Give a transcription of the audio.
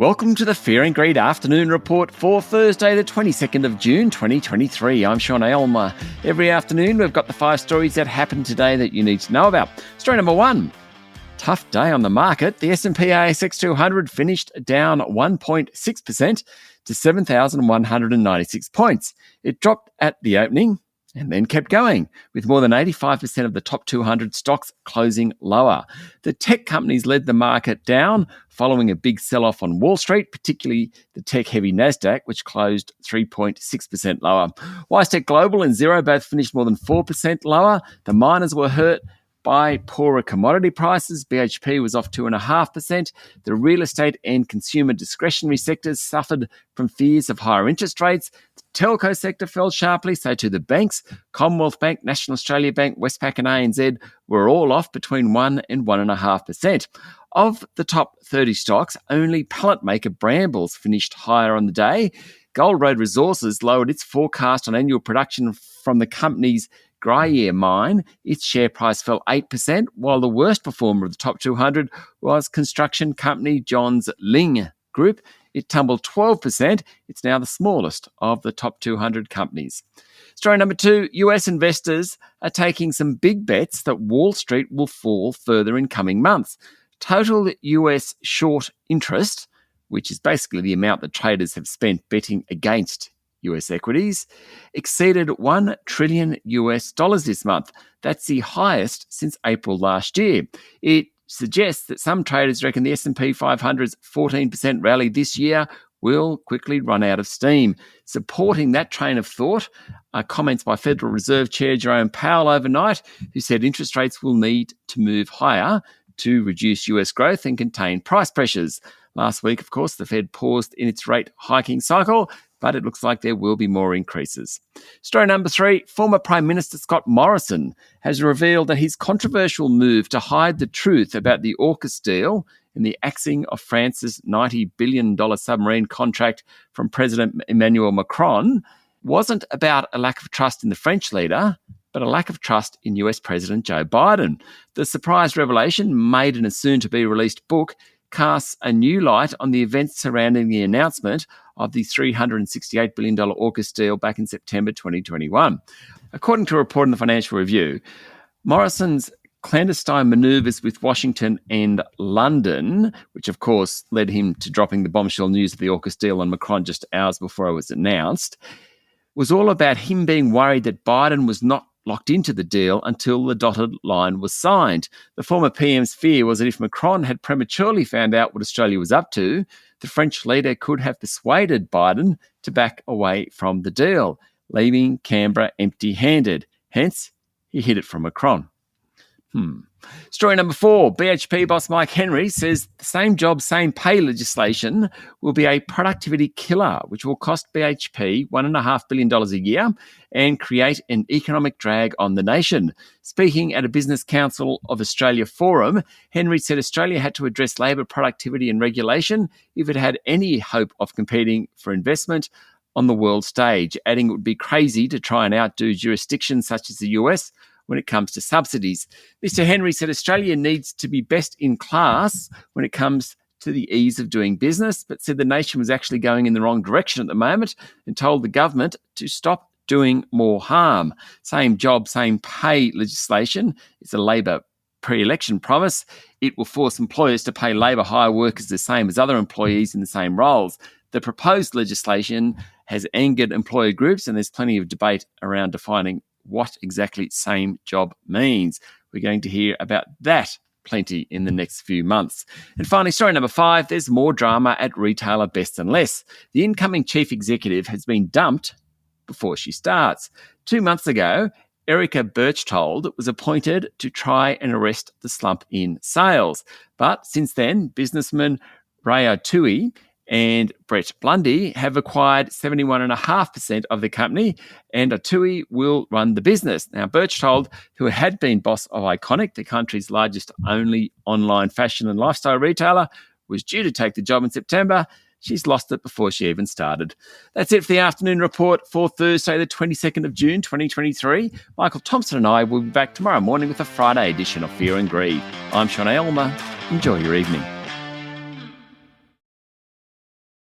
Welcome to the Fear and Greed Afternoon Report for Thursday, the 22nd of June, 2023. I'm Sean Aylmer. Every afternoon, we've got the 5 stories that happened today that you need to know about. Story number 1. Tough day on the market. The S&P ASX 200 finished down 1.6% to 7,196 points. It dropped at the opening and then kept going, with more than 85% of the top 200 stocks closing lower. The tech companies led the market down following a big sell-off on Wall Street, particularly the tech-heavy Nasdaq, which closed 3.6% lower. WiseTech Global and Xero both finished more than 4% lower. The miners were hurt by poorer commodity prices. BHP was off 2.5%. The real estate and consumer discretionary sectors suffered from fears of higher interest rates. The telco sector fell sharply, so too the banks. Commonwealth Bank, National Australia Bank, Westpac and ANZ were all off between 1 and 1.5%. Of the top 30 stocks, only pallet maker Brambles finished higher on the day. Gold Road Resources lowered its forecast on annual production from the company's Gruyere mine. Its share price fell 8%, while the worst performer of the top 200 was construction company Johns Lyng Group. It tumbled 12%. It's now the smallest of the top 200 companies. Story number 2, US investors are taking some big bets that Wall Street will fall further in coming months. Total US short interest, which is basically the amount that traders have spent betting against US equities, exceeded $1 trillion this month. That's the highest since April last year. It suggests that some traders reckon the S&P 500's 14% rally this year will quickly run out of steam. Supporting that train of thought are comments by Federal Reserve Chair Jerome Powell overnight, who said interest rates will need to move higher to reduce US growth and contain price pressures. Last week, of course, the Fed paused in its rate hiking cycle, but it looks like there will be more increases. Story number 3, former Prime Minister Scott Morrison has revealed that his controversial move to hide the truth about the AUKUS deal and the axing of France's $90 billion submarine contract from President Emmanuel Macron wasn't about a lack of trust in the French leader, but a lack of trust in US President Joe Biden. The surprise revelation, made in a soon-to-be-released book, casts a new light on the events surrounding the announcement of the $368 billion AUKUS deal back in September 2021. According to a report in the Financial Review, Morrison's clandestine manoeuvres with Washington and London, which of course led him to dropping the bombshell news of the AUKUS deal on Macron just hours before it was announced, was all about him being worried that Biden was not locked into the deal until the dotted line was signed. The former PM's fear was that if Macron had prematurely found out what Australia was up to, the French leader could have persuaded Biden to back away from the deal, leaving Canberra empty-handed. Hence, he hid it from Macron. Story number 4, BHP boss Mike Henry says the same job, same pay legislation will be a productivity killer, which will cost BHP $1.5 billion a year and create an economic drag on the nation. Speaking at a Business Council of Australia forum, Henry said Australia had to address labour productivity and regulation if it had any hope of competing for investment on the world stage, adding it would be crazy to try and outdo jurisdictions such as the US when it comes to subsidies. Mr. Henry said Australia needs to be best in class when it comes to the ease of doing business, but said the nation was actually going in the wrong direction at the moment and told the government to stop doing more harm. Same job, same pay legislation is a Labor pre-election promise. It will force employers to pay Labor hire workers the same as other employees in the same roles. The proposed legislation has angered employer groups, and there's plenty of debate around defining what exactly same job means. We're going to hear about that plenty in the next few months. And finally, story number 5, there's more drama at retailer Best and Less. The incoming chief executive has been dumped before she starts. 2 months ago, Erica Berchtold was appointed to try and arrest the slump in sales. But since then, businessman Raya Tui and Brett Blundy have acquired 71.5% of the company, and Atui will run the business. Now, Berchtold, who had been boss of Iconic, the country's largest only online fashion and lifestyle retailer, was due to take the job in September. She's lost it before she even started. That's it for the afternoon report for Thursday, the 22nd of June, 2023. Michael Thompson and I will be back tomorrow morning with a Friday edition of Fear and Greed. I'm Sean Aylmer. Enjoy your evening.